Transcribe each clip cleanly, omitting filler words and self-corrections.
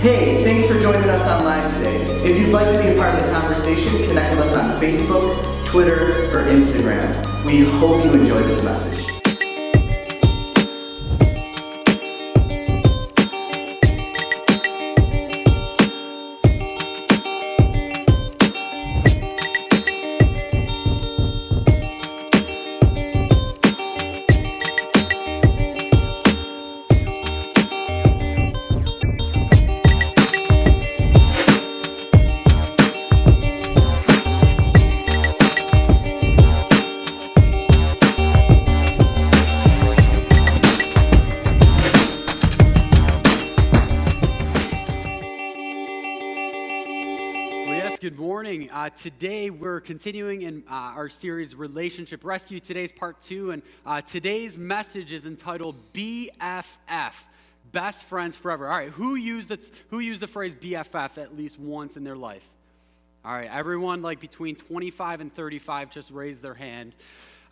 Hey, thanks for joining us online today. If you'd like to be a part of the conversation, connect with us on Facebook, Twitter, or Instagram. We hope you enjoy this message. Good morning. Today we're continuing in our series Relationship Rescue. Today's part 2, and today's message is entitled BFF, Best Friends Forever. All right, who used the phrase BFF at least once in their life? All right, everyone like between 25 and 35 just raised their hand.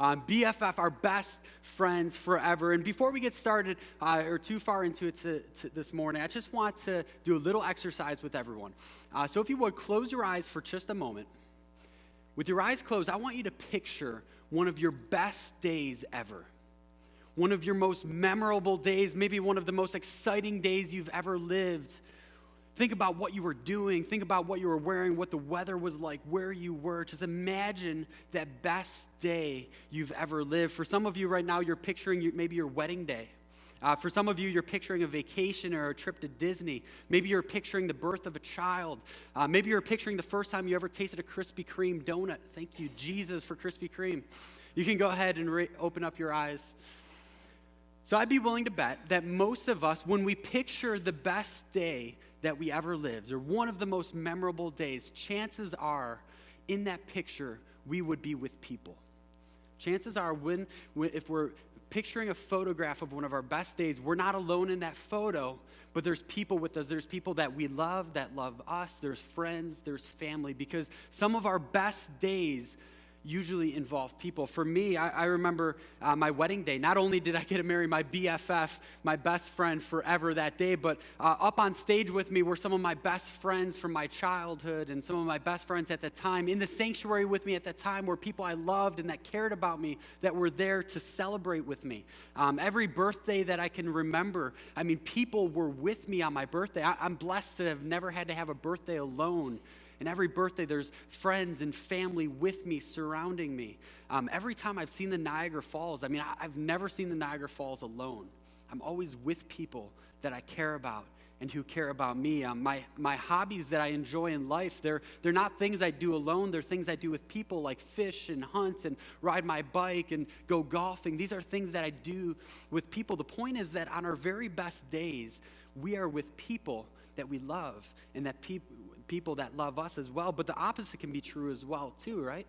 BFF, our best friends forever. And before we get started or too far into it this morning, I just want to do a little exercise with everyone. So if you would, close your eyes for just a moment. With your eyes closed, I want you to picture one of your best days ever. One of your most memorable days, maybe one of the most exciting days you've ever lived. Think about what you were doing. Think about what you were wearing, what the weather was like, where you were. Just imagine that best day you've ever lived. For some of you right now, you're picturing maybe your wedding day. For some of you, you're picturing a vacation or a trip to Disney. Maybe you're picturing the birth of a child. Maybe you're picturing the first time you ever tasted a Krispy Kreme donut. Thank you, Jesus, for Krispy Kreme. You can go ahead and open up your eyes. So I'd be willing to bet that most of us, when we picture the best day that we ever lived, or one of the most memorable days, chances are, in that picture, we would be with people. Chances are, if we're picturing a photograph of one of our best days, we're not alone in that photo, but there's people with us. There's people that we love, that love us. There's friends, there's family, because some of our best days usually involve people. For me, I remember my wedding day. Not only did I get to marry my BFF, my best friend forever that day, but up on stage with me were some of my best friends from my childhood and some of my best friends at the time. In the sanctuary with me at the time were people I loved and that cared about me, that were there to celebrate with me. Every birthday that I can remember, people were with me on my birthday. I'm blessed to have never had to have a birthday alone. And every birthday, there's friends and family with me, surrounding me. Every time I've seen the Niagara Falls, I've never seen the Niagara Falls alone. I'm always with people that I care about and who care about me. My hobbies that I enjoy in life, they're not things I do alone. They're things I do with people, like fish and hunt and ride my bike and go golfing. These are things that I do with people. The point is that on our very best days, we are with people that we love and that people that love us as well. But the opposite can be true as well too, right?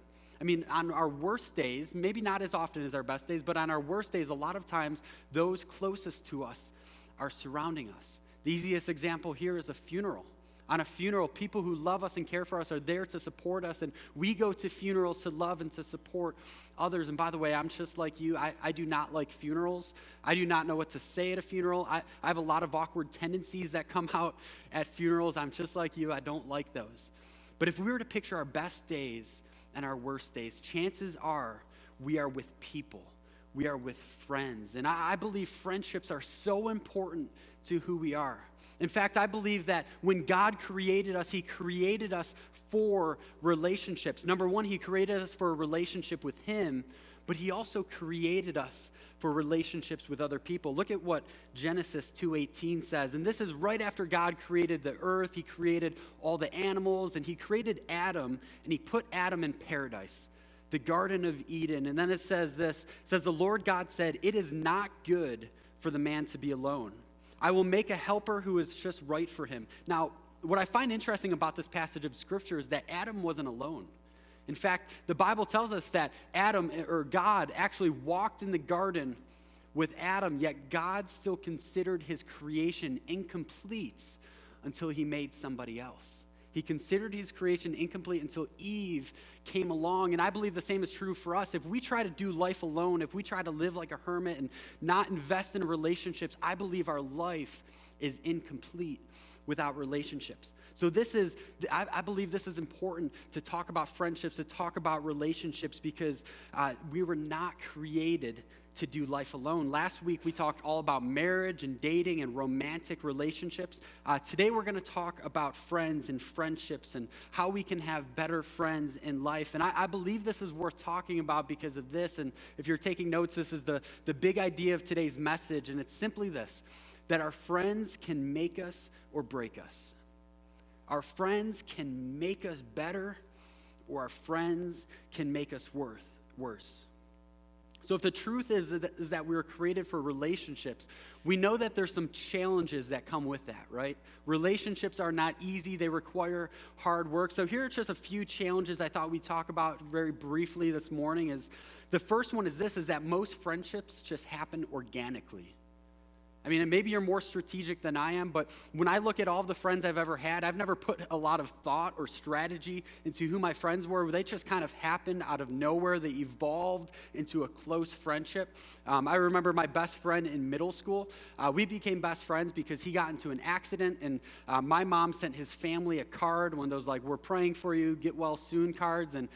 On our worst days, maybe not as often as our best days, but on our worst days, a lot of times, those closest to us are surrounding us. The easiest example here is a funeral. On a funeral, people who love us and care for us are there to support us, and we go to funerals to love and to support others. And by the way, I'm just like you. I do not like funerals. I do not know what to say at a funeral. I have a lot of awkward tendencies that come out at funerals. I'm just like you. I don't like those. But if we were to picture our best days and our worst days, chances are we are with people. We are with friends. And I believe friendships are so important to who we are. In fact, I believe that when God created us, He created us for relationships. Number one, He created us for a relationship with Him, but He also created us for relationships with other people. Look at what Genesis 2:18 says. And this is right after God created the earth. He created all the animals, and He created Adam, and He put Adam in paradise, the Garden of Eden. And then it says this, it says, the Lord God said, "It is not good for the man to be alone. I will make a helper who is just right for him." Now, what I find interesting about this passage of Scripture is that Adam wasn't alone. In fact, the Bible tells us that God actually walked in the garden with Adam, yet God still considered his creation incomplete until He made somebody else. He considered his creation incomplete until Eve came along. And I believe the same is true for us. If we try to do life alone, if we try to live like a hermit and not invest in relationships, I believe our life is incomplete without relationships. So I believe this is important to talk about friendships, to talk about relationships, because we were not created to do life alone. Last week, we talked all about marriage and dating and romantic relationships. Today, we're going to talk about friends and friendships and how we can have better friends in life. And I believe this is worth talking about because of this. And if you're taking notes, this is the big idea of today's message. And it's simply this, that our friends can make us or break us. Our friends can make us better, or our friends can make us worse. So if the truth is that we were created for relationships, we know that there's some challenges that come with that, right? Relationships are not easy. They require hard work. So here are just a few challenges I thought we'd talk about very briefly this morning. The first one is that most friendships just happen organically. I mean, and maybe you're more strategic than I am, but when I look at all the friends I've ever had, I've never put a lot of thought or strategy into who my friends were. They just kind of happened out of nowhere. They evolved into a close friendship. I remember my best friend in middle school. We became best friends because he got into an accident, and my mom sent his family a card, one of those like, "We're praying for you, get well soon" cards, and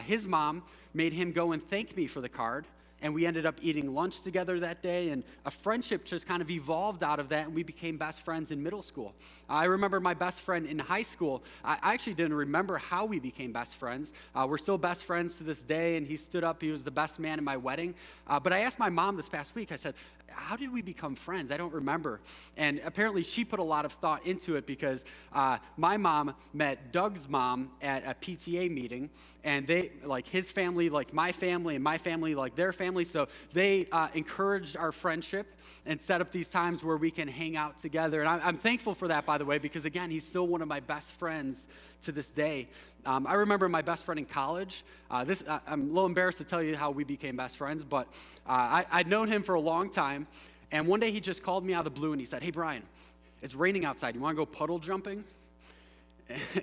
his mom made him go and thank me for the card. And we ended up eating lunch together that day, and a friendship just kind of evolved out of that, and we became best friends in middle school. I remember my best friend in high school. I actually didn't remember how we became best friends. We're still best friends to this day, and he stood up. He was the best man at my wedding. But I asked my mom this past week, I said, "How did we become friends? I don't remember." And apparently she put a lot of thought into it because my mom met Doug's mom at a PTA meeting, and they, like his family, like my family, and my family, like their family. So they encouraged our friendship and set up these times where we can hang out together. And I'm thankful for that, by the way, because again, he's still one of my best friends to this day. I remember my best friend in college. I'm a little embarrassed to tell you how we became best friends, but I'd known him for a long time. And one day he just called me out of the blue and he said, "Hey, Brian, it's raining outside. You want to go puddle jumping?"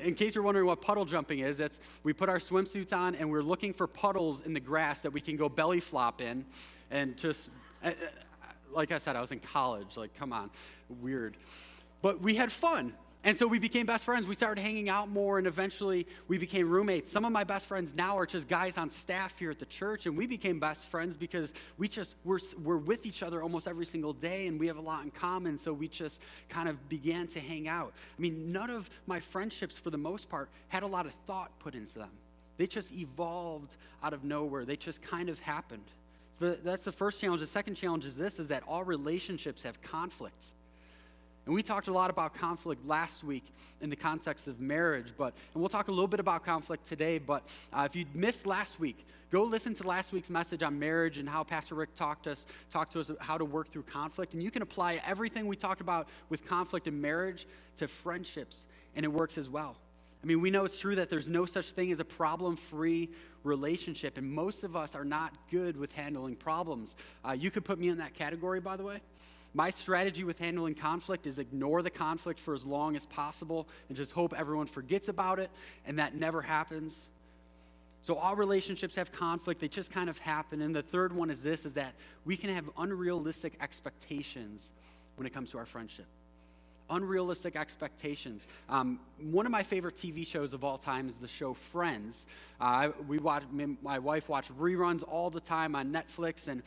In case you're wondering what puddle jumping is, we put our swimsuits on and we're looking for puddles in the grass that we can go belly flop in. And just, like I said, I was in college. Like, come on, weird. But we had fun. And so we became best friends. We started hanging out more, and eventually we became roommates. Some of my best friends now are just guys on staff here at the church, and we became best friends because we're with each other almost every single day, and we have a lot in common, so we just kind of began to hang out. I mean, none of my friendships, for the most part, had a lot of thought put into them. They just evolved out of nowhere. They just kind of happened. So that's the first challenge. The second challenge is that all relationships have conflicts. And we talked a lot about conflict last week in the context of marriage, and we'll talk a little bit about conflict today, but if you missed last week, go listen to last week's message on marriage and how Pastor Rick talked to us about how to work through conflict. And you can apply everything we talked about with conflict in marriage to friendships, and it works as well. I mean, we know it's true that there's no such thing as a problem-free relationship, and most of us are not good with handling problems. You could put me in that category, by the way. My strategy with handling conflict is ignore the conflict for as long as possible and just hope everyone forgets about it, and that never happens. So all relationships have conflict. They just kind of happen. And the third one is that we can have unrealistic expectations when it comes to our friendship. Unrealistic expectations. One of my favorite TV shows of all time is the show Friends. My wife watched reruns all the time on Netflix, and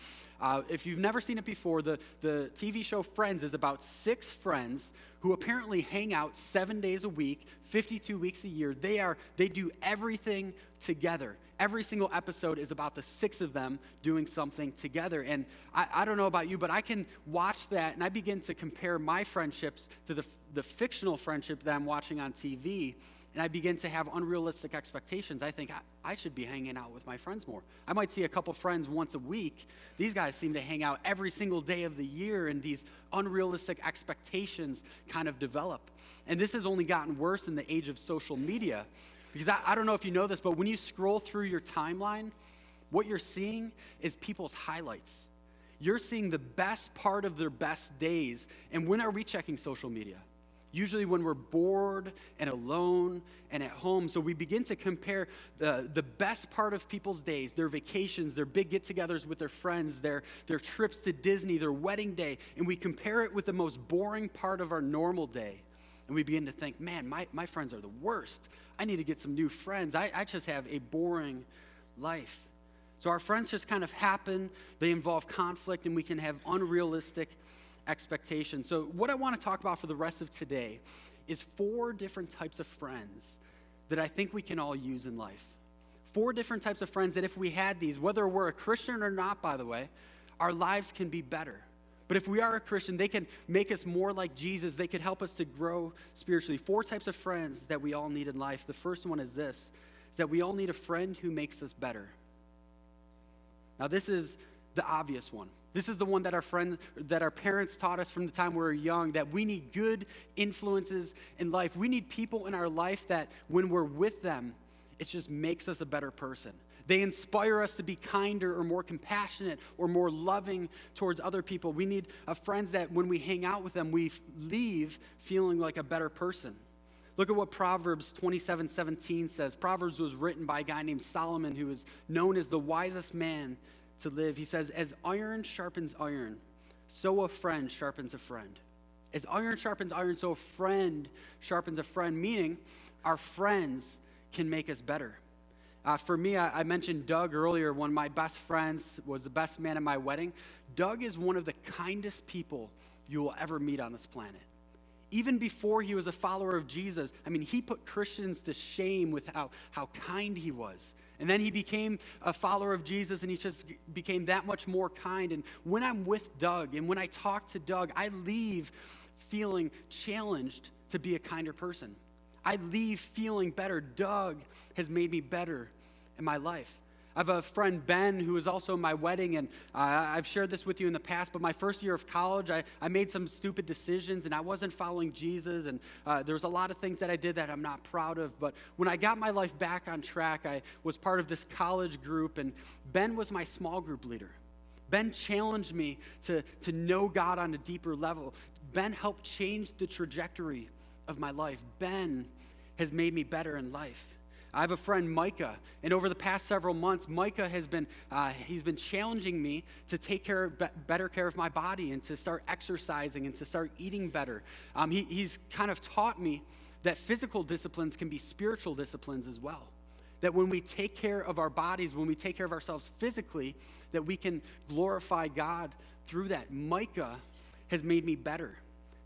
if you've never seen it before, the TV show Friends is about 6 friends who apparently hang out 7 days a week, 52 weeks a year. They do everything together. Every single episode is about the 6 of them doing something together. And I don't know about you, but I can watch that and I begin to compare my friendships to the fictional friendship that I'm watching on TV, and I begin to have unrealistic expectations. I think I should be hanging out with my friends more. I might see a couple friends once a week. These guys seem to hang out every single day of the year, and these unrealistic expectations kind of develop. And this has only gotten worse in the age of social media. Because I don't know if you know this, but when you scroll through your timeline, what you're seeing is people's highlights. You're seeing the best part of their best days. And when are we checking social media? Usually when we're bored and alone and at home. So we begin to compare the best part of people's days, their vacations, their big get-togethers with their friends, their trips to Disney, their wedding day, and we compare it with the most boring part of our normal day. And we begin to think, man, my friends are the worst. I need to get some new friends. I just have a boring life. So our friends just kind of happen. They involve conflict, and we can have unrealistic expectations. So what I want to talk about for the rest of today is 4 different types of friends that I think we can all use in life. 4 different types of friends that if we had these, whether we're a Christian or not, by the way, our lives can be better. But if we are a Christian, they can make us more like Jesus. They could help us to grow spiritually. 4 types of friends that we all need in life. The first one is this, is that we all need a friend who makes us better. Now, this is the obvious one. This is the one that our parents taught us from the time we were young, that we need good influences in life. We need people in our life that when we're with them, it just makes us a better person. They inspire us to be kinder or more compassionate or more loving towards other people. We need friends that when we hang out with them, we leave feeling like a better person. Look at what Proverbs 27:17 says. Proverbs was written by a guy named Solomon, who is known as the wisest man to live. He says, as iron sharpens iron, so a friend sharpens a friend. As iron sharpens iron, so a friend sharpens a friend, meaning our friends can make us better. For me, I mentioned Doug earlier. One of my best friends was the best man at my wedding. Doug is one of the kindest people you will ever meet on this planet. Even before he was a follower of Jesus, he put Christians to shame with how kind he was. And then he became a follower of Jesus, and he just became that much more kind. And when I'm with Doug, and when I talk to Doug, I leave feeling challenged to be a kinder person. I leave feeling better. Doug has made me better in my life. I have a friend, Ben, who was also in my wedding, and I've shared this with you in the past, but my first year of college, I made some stupid decisions, and I wasn't following Jesus, and there was a lot of things that I did that I'm not proud of, but when I got my life back on track, I was part of this college group, and Ben was my small group leader. Ben challenged me to know God on a deeper level. Ben helped change the trajectory of my life. Ben has made me better in life. I have a friend, Micah, and over the past several months, Micah has been challenging me to take better care of my body and to start exercising and to start eating better. He's kind of taught me that physical disciplines can be spiritual disciplines as well. That when we take care of our bodies, when we take care of ourselves physically, that we can glorify God through that. Micah has made me better.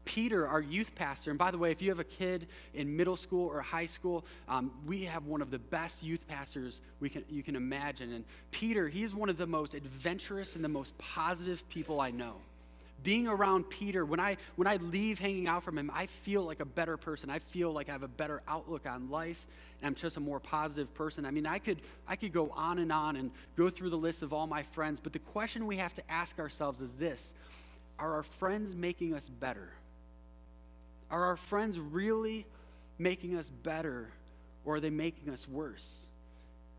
Peter, our youth pastor, and by the way, if you have a kid in middle school or high school, we have one of the best youth pastors you can imagine. And Peter, he is one of the most adventurous and the most positive people I know. Being around Peter, when I leave hanging out from him, I feel like a better person. I feel like I have a better outlook on life, and I'm just a more positive person. I could go on and go through the list of all my friends, but the question we have to ask ourselves is this: are our friends making us better? Are our friends really making us better, or are they making us worse?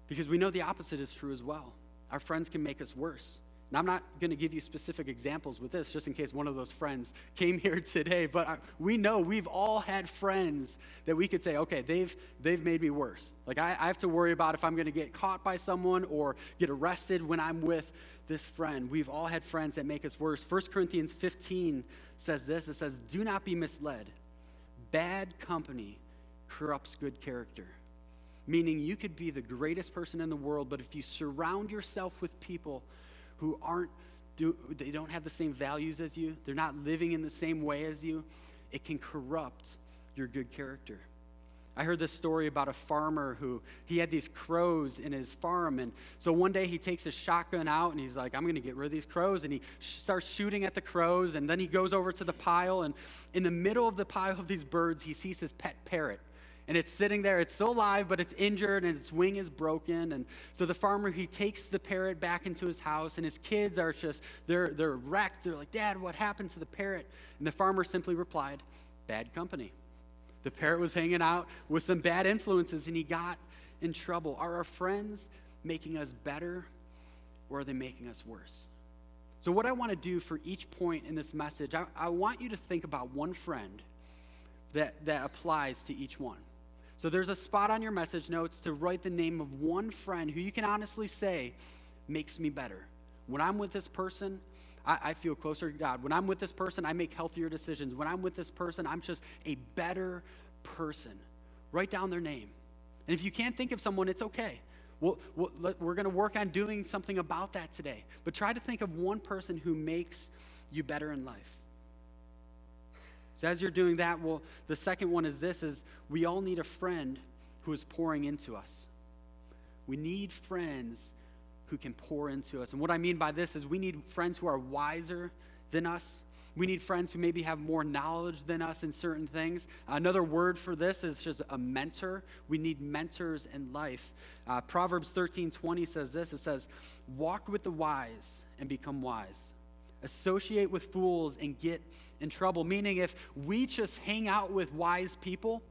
Because we know the opposite is true as well. Our friends can make us worse. And I'm not going to give you specific examples with this, just in case one of those friends came here today, but we know we've all had friends that we could say, okay, they've made me worse. Like I have to worry about if I'm going to get caught by someone or get arrested when I'm with this friend. We've all had friends that make us worse. 1 Corinthians 15 says this. It says, do not be misled. Bad company corrupts good character. Meaning you could be the greatest person in the world, but if you surround yourself with people who they don't have the same values as you, they're not living in the same way as you, it can corrupt your good character. I heard this story about a farmer who he had these crows in his farm, and so one day he takes his shotgun out and he's like, I'm going to get rid of these crows, and he starts shooting at the crows, and then he goes over to the pile, and in the middle of the pile of these birds, he sees his pet parrot, and it's sitting there. It's still alive, but it's injured, and its wing is broken, and so the farmer, he takes the parrot back into his house, and his kids are they're wrecked. They're like, Dad, what happened to the parrot? And the farmer simply replied, bad company. The parrot was hanging out with some bad influences, and he got in trouble. Are our friends making us better, or are they making us worse? So what I want to do for each point in this message, I want you to think about one friend that applies to each one. So there's a spot on your message notes to write the name of one friend who you can honestly say makes me better. When I'm with this person, I feel closer to God. When I'm with this person, I make healthier decisions. When I'm with this person, I'm just a better person. Write down their name. And if you can't think of someone, it's okay. We're going to work on doing something about that today. But try to think of one person who makes you better in life. So as you're doing that, the second one is we all need a friend who is pouring into us. We need friends who can pour into us. And what I mean by this is we need friends who are wiser than us. We need friends who maybe have more knowledge than us in certain things. Another word for this is just a mentor. We need mentors in life. Proverbs 13:20 says this. It says, walk with the wise and become wise. Associate with fools and get in trouble. Meaning if we just hang out with wise people,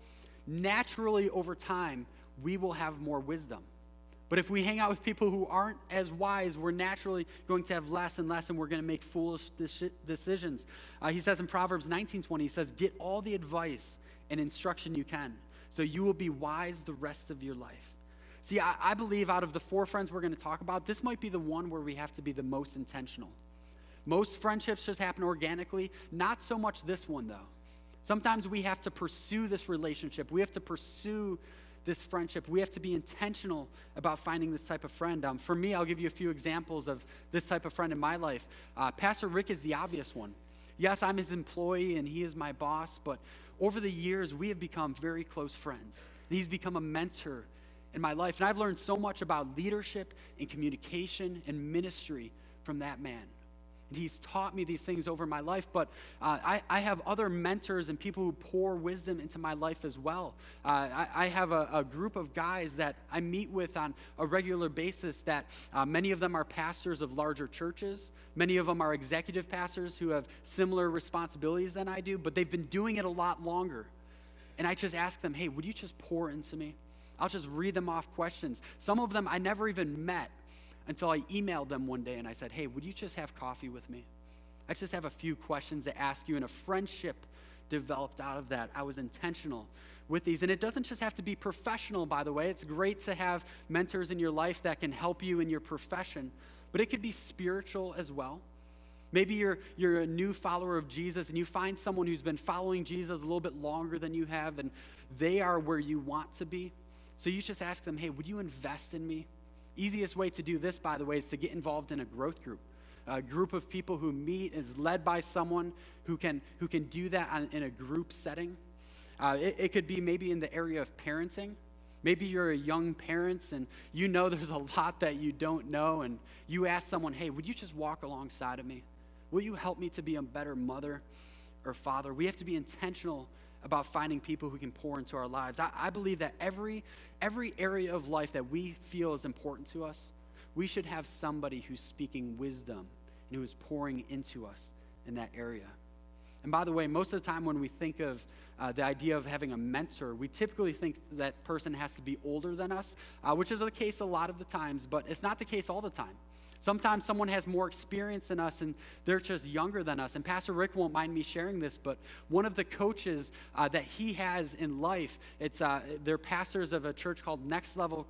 naturally over time, we will have more wisdom. But if we hang out with people who aren't as wise, we're naturally going to have less and less, and we're going to make foolish decisions. He says in Proverbs 19:20, he says, get all the advice and instruction you can, so you will be wise the rest of your life. See, I believe out of the 4 friends we're going to talk about, this might be the one where we have to be the most intentional. Most friendships just happen organically, not so much this one, though. Sometimes we have to pursue this relationship. We have to pursue this friendship. We have to be intentional about finding this type of friend. For me, I'll give you a few examples of this type of friend in my life. Pastor Rick is the obvious one. Yes, I'm his employee and he is my boss, but over the years, we have become very close friends. And he's become a mentor in my life. And I've learned so much about leadership and communication and ministry from that man. He's taught me these things over my life, but I have other mentors and people who pour wisdom into my life as well. I have a group of guys that I meet with on a regular basis that many of them are pastors of larger churches. Many of them are executive pastors who have similar responsibilities than I do, but they've been doing it a lot longer. And I just ask them, hey, would you just pour into me? I'll just read them off questions. Some of them I never even met until I emailed them one day and I said, hey, would you just have coffee with me? I just have a few questions to ask you, and a friendship developed out of that. I was intentional with these. And it doesn't just have to be professional, by the way. It's great to have mentors in your life that can help you in your profession, but it could be spiritual as well. Maybe you're a new follower of Jesus and you find someone who's been following Jesus a little bit longer than you have, and they are where you want to be. So you just ask them, hey, would you invest in me? Easiest way to do this, by the way, is to get involved in a growth group. A group of people who meet is led by someone who can do that in a group setting. It could be maybe in the area of parenting. Maybe you're a young parent and you know there's a lot that you don't know, and you ask someone, hey, would you just walk alongside of me? Will you help me to be a better mother or father? We have to be intentional about finding people who can pour into our lives. I believe that every area of life that we feel is important to us, we should have somebody who's speaking wisdom and who is pouring into us in that area. And by the way, most of the time when we think of the idea of having a mentor, we typically think that person has to be older than us, which is the case a lot of the times, but it's not the case all the time. Sometimes someone has more experience than us and they're just younger than us. And Pastor Rick won't mind me sharing this, but one of the coaches that he has in life, they're pastors of a church called Next Level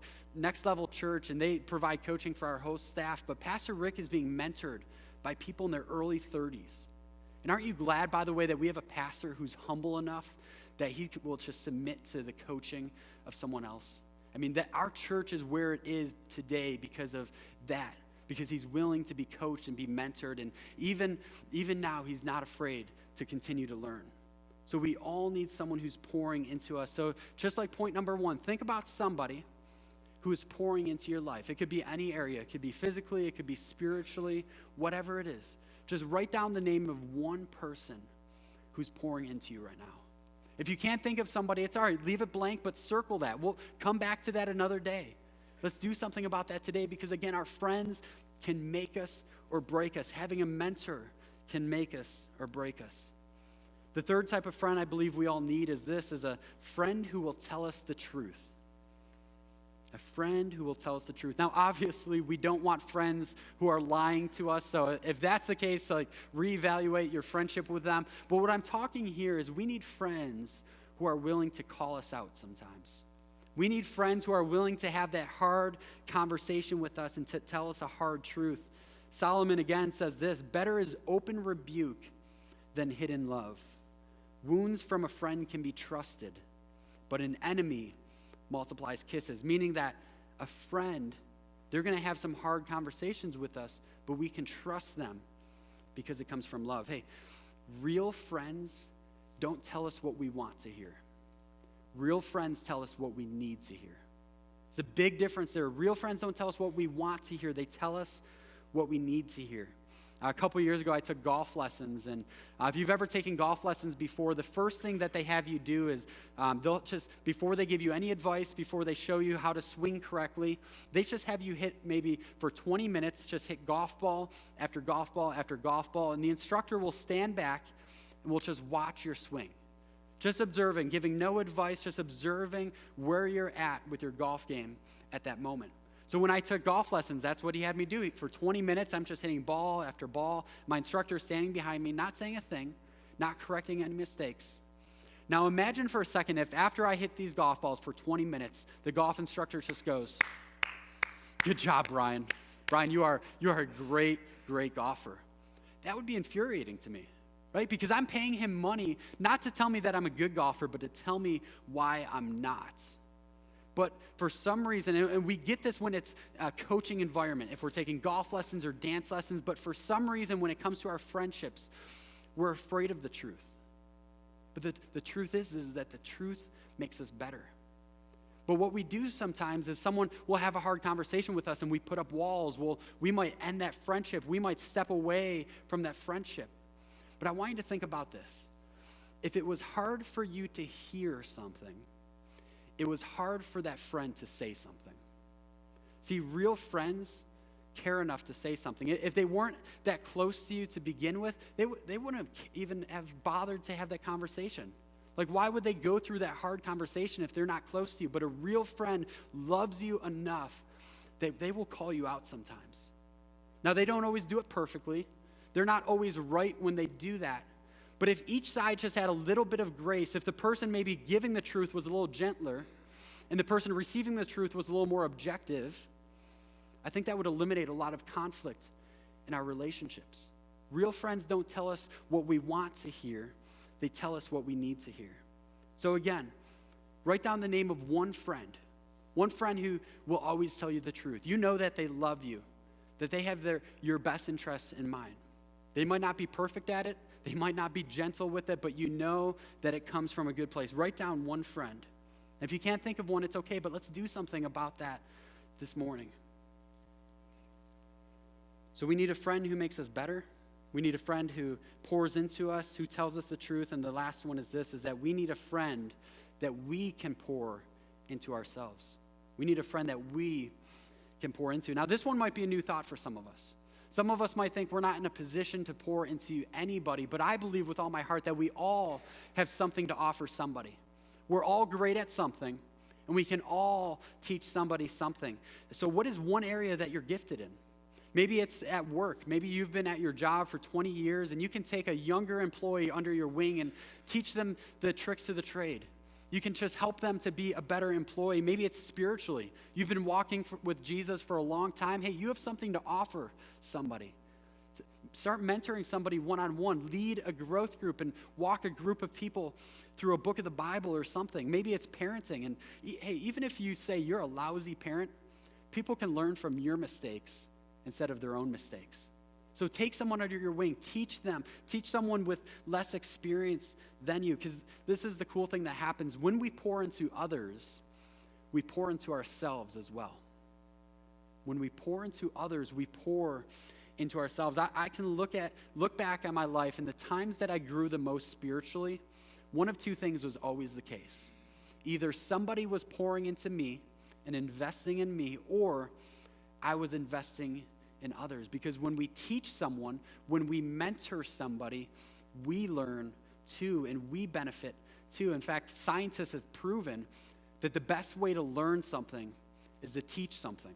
Church, and they provide coaching for our host staff. But Pastor Rick is being mentored by people in their early 30s. And aren't you glad, by the way, that we have a pastor who's humble enough that he will just submit to the coaching of someone else? I mean, that our church is where it is today because of that. Because he's willing to be coached and be mentored, and even now he's not afraid to continue to learn. So we all need someone who's pouring into us. So just like point number 1, think about somebody who is pouring into your life. It could be any area. It could be physically, it could be spiritually, whatever it is. Just write down the name of one person who's pouring into you right now. If you can't think of somebody, it's all right. Leave it blank, but circle that. We'll come back to that another day. Let's do something about that today, because again, our friends can make us or break us. Having a mentor can make us or break us. The third type of friend I believe we all need is a friend who will tell us the truth. A friend who will tell us the truth. Now, obviously, we don't want friends who are lying to us, so if that's the case, reevaluate your friendship with them. But what I'm talking here is we need friends who are willing to call us out sometimes. We need friends who are willing to have that hard conversation with us and to tell us a hard truth Solomon again says this, better is open rebuke than hidden love. Wounds from a friend can be trusted, but an enemy multiplies kisses, meaning that a friend, they're going to have some hard conversations with us, but we can trust them because it comes from love. Hey, real friends don't tell us what we want to hear. Real friends tell us what we need to hear. It's a big difference there. Real friends don't tell us what we want to hear. They tell us what we need to hear. A couple years ago, I took golf lessons, and if you've ever taken golf lessons before, the first thing that they have you do is they'll just, before they give you any advice, before they show you how to swing correctly, they just have you hit maybe for 20 minutes, just hit golf ball after golf ball after golf ball, and the instructor will stand back and will just watch your swing. Just observing, giving no advice, just observing where you're at with your golf game at that moment. So when I took golf lessons, that's what he had me do. For 20 minutes, I'm just hitting ball after ball. My instructor is standing behind me, not saying a thing, not correcting any mistakes. Now imagine for a second if after I hit these golf balls for 20 minutes, the golf instructor just goes, good job, Brian. Brian, you are a great, great golfer. That would be infuriating to me. Right? Because I'm paying him money not to tell me that I'm a good golfer, but to tell me why I'm not. But for some reason, and we get this when it's a coaching environment, if we're taking golf lessons or dance lessons, but for some reason when it comes to our friendships, we're afraid of the truth. But the truth is that the truth makes us better. But what we do sometimes is someone will have a hard conversation with us and we put up walls. We might end that friendship. We might step away from that friendship. But I want you to think about this. If it was hard for you to hear something, it was hard for that friend to say something. See, real friends care enough to say something. If they weren't that close to you to begin with, they wouldn't have even have bothered to have that conversation. Like, why would they go through that hard conversation if they're not close to you? But a real friend loves you enough that they will call you out sometimes. Now, they don't always do it perfectly. They're not always right when they do that. But if each side just had a little bit of grace, if the person maybe giving the truth was a little gentler and the person receiving the truth was a little more objective, I think that would eliminate a lot of conflict in our relationships. Real friends don't tell us what we want to hear. They tell us what we need to hear. So again, write down the name of one friend who will always tell you the truth. You know that they love you, that they have your best interests in mind. They might not be perfect at it. They might not be gentle with it, but you know that it comes from a good place. Write down one friend. If you can't think of one, it's okay, but let's do something about that this morning. So we need a friend who makes us better. We need a friend who pours into us, who tells us the truth. And the last one is this, is that we need a friend that we can pour into ourselves. We need a friend that we can pour into. Now, this one might be a new thought for some of us. Some of us might think we're not in a position to pour into anybody, but I believe with all my heart that we all have something to offer somebody. We're all great at something, and we can all teach somebody something. So what is one area that you're gifted in? Maybe it's at work. Maybe you've been at your job for 20 years, and you can take a younger employee under your wing and teach them the tricks of the trade. You can just help them to be a better employee. Maybe it's spiritually. You've been walking with Jesus for a long time. Hey, you have something to offer somebody. Start mentoring somebody one-on-one. Lead a growth group and walk a group of people through a book of the Bible or something. Maybe it's parenting. And hey, even if you say you're a lousy parent, people can learn from your mistakes instead of their own mistakes. So take someone under your wing, teach them, teach someone with less experience than you, because this is the cool thing that happens. When we pour into others, we pour into ourselves as well. When we pour into others, we pour into ourselves. I can look back at my life, and the times that I grew the most spiritually, one of two things was always the case. Either somebody was pouring into me and investing in me, or I was investing in others. Because when we teach someone, when we mentor somebody, we learn too, and we benefit too. In fact, scientists have proven that the best way to learn something is to teach something.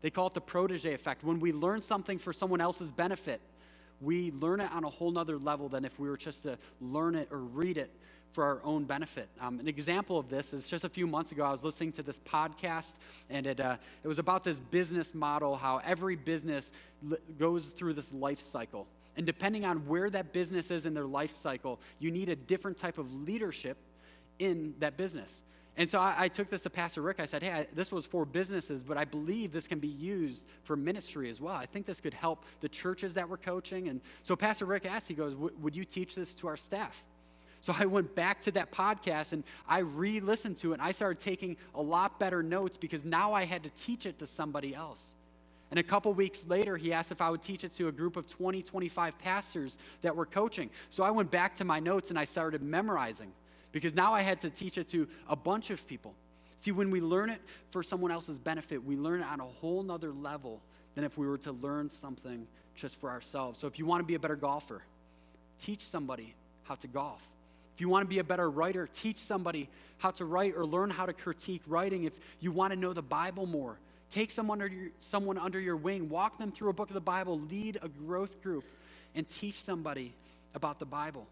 They call it the protege effect. When we learn something for someone else's benefit, we learn it on a whole nother level than if we were just to learn it or read it for our own benefit. An example of this is just a few months ago, I was listening to this podcast, and it was about this business model, how every business goes through this life cycle. And depending on where that business is in their life cycle, you need a different type of leadership in that business. And so I took this to Pastor Rick. I said, hey, this was for businesses, but I believe this can be used for ministry as well. I think this could help the churches that we're coaching. And so Pastor Rick asked, he goes, would you teach this to our staff? So I went back to that podcast and I re-listened to it, and I started taking a lot better notes because now I had to teach it to somebody else. And a couple weeks later, he asked if I would teach it to a group of 20, 25 pastors that were coaching. So I went back to my notes and I started memorizing because now I had to teach it to a bunch of people. See, when we learn it for someone else's benefit, we learn it on a whole nother level than if we were to learn something just for ourselves. So if you want to be a better golfer, teach somebody how to golf. If you want to be a better writer, teach somebody how to write or learn how to critique writing. If you want to know the Bible more, take someone under your wing, walk them through a book of the Bible, lead a growth group, and teach somebody about the Bible.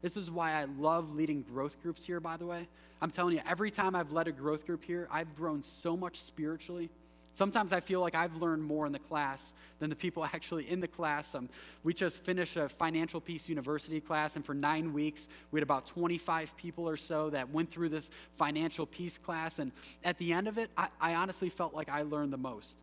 This is why I love leading growth groups here, by the way. I'm telling you, every time I've led a growth group here, I've grown so much spiritually. Sometimes I feel like I've learned more in the class than the people actually in the class. We just finished a Financial Peace University class, and for 9 weeks, we had about 25 people or so that went through this Financial Peace class, and at the end of it, I honestly felt like I learned the most.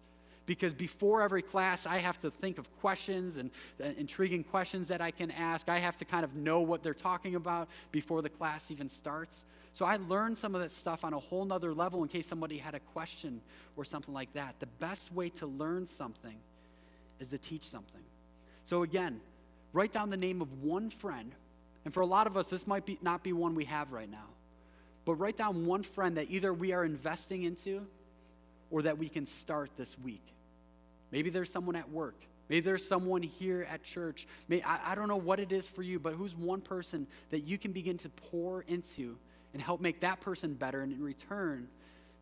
Because before every class, I have to think of questions and intriguing questions that I can ask. I have to kind of know what they're talking about before the class even starts. So I learned some of that stuff on a whole nother level in case somebody had a question or something like that. The best way to learn something is to teach something. So again, write down the name of one friend. And for a lot of us, this might not be one we have right now. But write down one friend that either we are investing into or that we can start this week. Maybe there's someone at work. Maybe there's someone here at church. I don't know what it is for you, but who's one person that you can begin to pour into and help make that person better, and in return,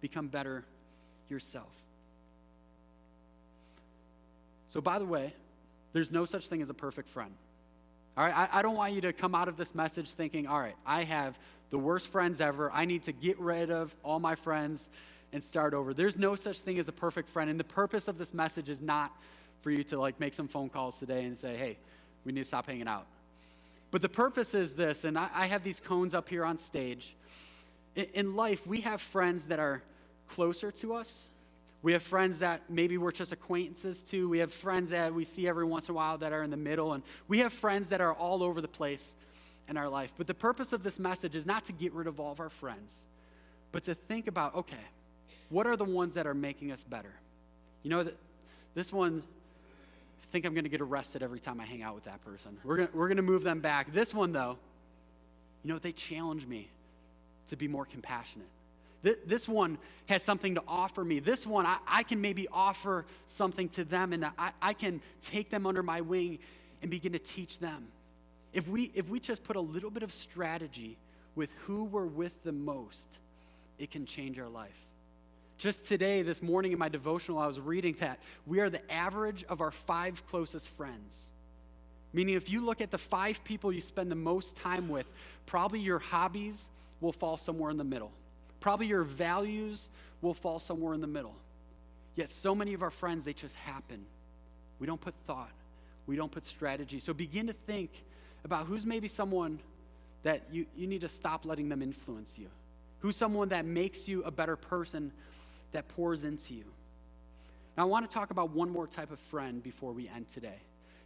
become better yourself. So by the way, there's no such thing as a perfect friend. All right, I don't want you to come out of this message thinking, all right, I have the worst friends ever. I need to get rid of all my friends and start over. There's no such thing as a perfect friend, and the purpose of this message is not for you to make some phone calls today and say, hey, we need to stop hanging out. But the purpose is this, and I have these cones up here on stage. In life, we have friends that are closer to us. We have friends that maybe we're just acquaintances to. We have friends that we see every once in a while that are in the middle. And we have friends that are all over the place in our life. But the purpose of this message is not to get rid of all of our friends, but to think about, okay, what are the ones that are making us better? You know, this one, I think I'm going to get arrested every time I hang out with that person. We're going to move them back. This one, though, you know, they challenge me to be more compassionate. This one has something to offer me. This one, I can maybe offer something to them, and I can take them under my wing and begin to teach them. If we just put a little bit of strategy with who we're with the most, it can change our life. Just today, this morning in my devotional, I was reading that we are the average of our 5 closest friends. Meaning if you look at the 5 people you spend the most time with, probably your hobbies will fall somewhere in the middle. Probably your values will fall somewhere in the middle. Yet so many of our friends, they just happen. We don't put thought. We don't put strategy. So begin to think about who's maybe someone that you need to stop letting them influence you. Who's someone that makes you a better person, that pours into you. Now I want to talk about one more type of friend before we end today.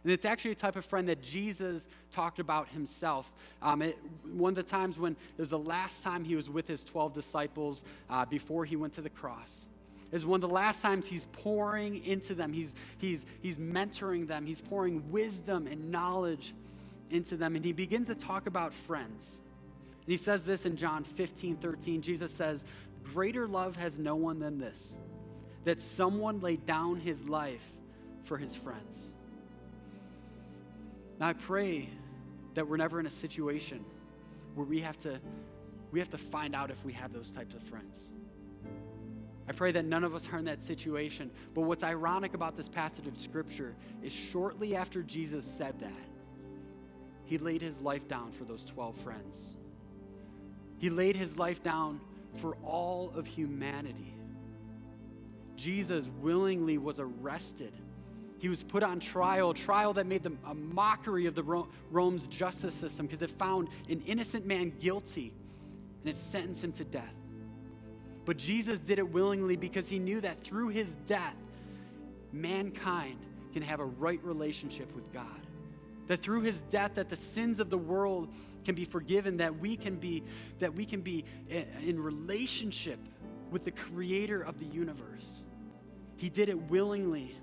And it's actually a type of friend that Jesus talked about himself. One of the times when it was the last time he was with his 12 disciples before he went to the cross. It was one of the last times he's pouring into them. He's mentoring them. He's pouring wisdom and knowledge into them. And he begins to talk about friends. And he says this in John 15:13. Jesus says, "Greater love has no one than this, that someone laid down his life for his friends." Now I pray that we're never in a situation where we have to find out if we have those types of friends. I pray that none of us are in that situation. But what's ironic about this passage of Scripture is shortly after Jesus said that, he laid his life down for those 12 friends. He laid his life down for all of humanity. Jesus willingly was arrested. He was put on trial, a trial that made them a mockery of the Rome's justice system because it found an innocent man guilty and it sentenced him to death. But Jesus did it willingly because he knew that through his death, mankind can have a right relationship with God. That through his death, that the sins of the world can be forgiven, that we can be in relationship with the creator of the universe. He did it willingly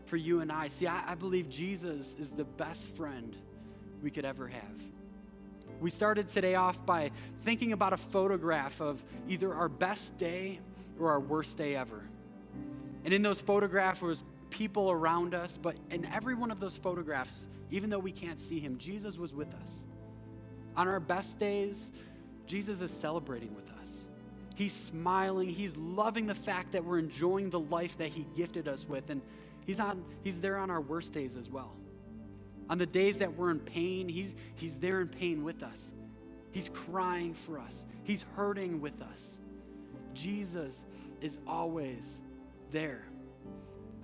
for you and I. See, I believe Jesus is the best friend we could ever have. We started today off by thinking about a photograph of either our best day or our worst day ever. And in those photographs was people around us, but in every one of those photographs, even though we can't see him, Jesus was with us. On our best days, Jesus is celebrating with us. He's smiling. He's loving the fact that we're enjoying the life that he gifted us with. And he's there on our worst days as well. On the days that we're in pain, he's there in pain with us. He's crying for us. He's hurting with us. Jesus is always there.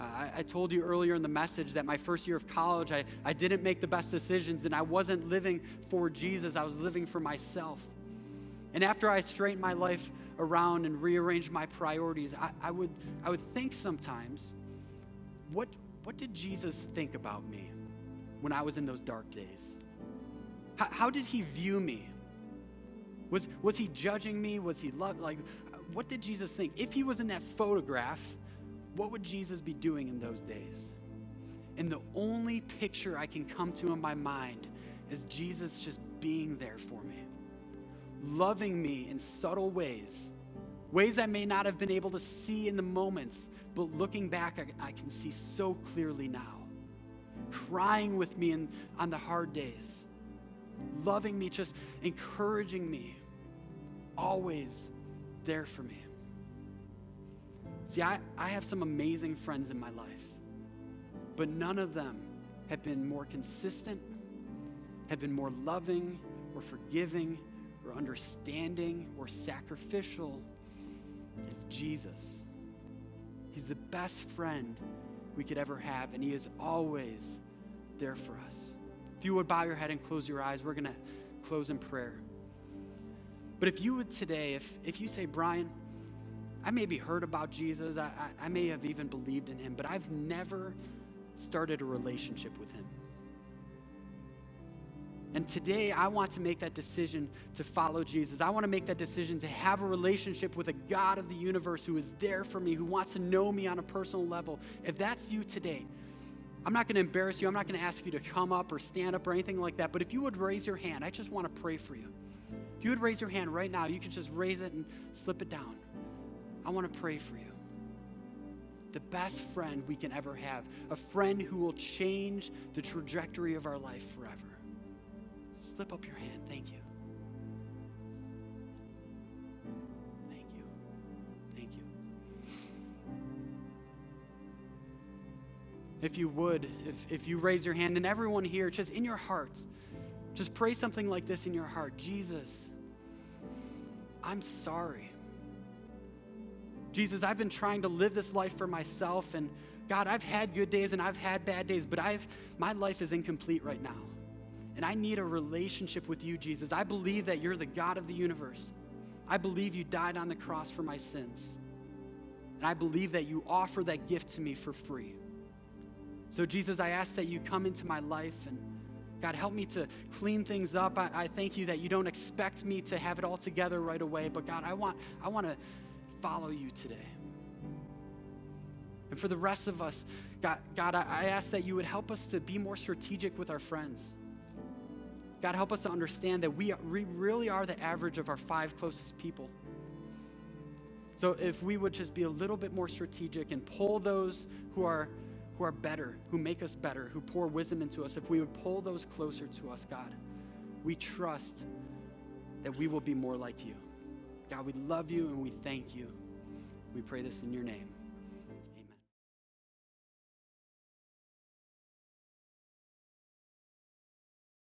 I told you earlier in the message that my first year of college, I didn't make the best decisions and I wasn't living for Jesus. I was living for myself. And after I straightened my life around and rearranged my priorities, I would think sometimes, what did Jesus think about me when I was in those dark days? How did he view me? Was he judging me? Was he what did Jesus think? If he was in that photograph, what would Jesus be doing in those days? And the only picture I can come to in my mind is Jesus just being there for me, loving me in subtle ways I may not have been able to see in the moments, but looking back, I can see so clearly now. Crying with me on the hard days, loving me, just encouraging me, always there for me. See, I have some amazing friends in my life, but none of them have been more consistent, have been more loving or forgiving or understanding or sacrificial as Jesus. He's the best friend we could ever have, and he is always there for us. If you would bow your head and close your eyes, we're going to close in prayer. But if you would today, if you say, Brian, I maybe heard about Jesus, I may have even believed in him, but I've never started a relationship with him. And today, I want to make that decision to follow Jesus. I want to make that decision to have a relationship with a God of the universe who is there for me, who wants to know me on a personal level. If that's you today, I'm not going to embarrass you. I'm not going to ask you to come up or stand up or anything like that. But if you would raise your hand, I just want to pray for you. If you would raise your hand right now, you can just raise it and slip it down. I want to pray for you. The best friend we can ever have, a friend who will change the trajectory of our life forever. Slip up your hand. Thank you. Thank you. Thank you. If you would, if you raise your hand, and everyone here, just in your hearts, just pray something like this in your heart. Jesus, I'm sorry. Jesus, I've been trying to live this life for myself, and God, I've had good days and I've had bad days, but my life is incomplete right now. And I need a relationship with you, Jesus. I believe that you're the God of the universe. I believe you died on the cross for my sins. And I believe that you offer that gift to me for free. So Jesus, I ask that you come into my life and God, help me to clean things up. I thank you that you don't expect me to have it all together right away, but God, I want to follow you today. And for the rest of us, God, I ask that you would help us to be more strategic with our friends. God, help us to understand that we really are the average of our 5 closest people. So if we would just be a little bit more strategic and pull those who are better, who make us better, who pour wisdom into us, if we would pull those closer to us, God, we trust that we will be more like you. God, we love you and we thank you. We pray this in your name.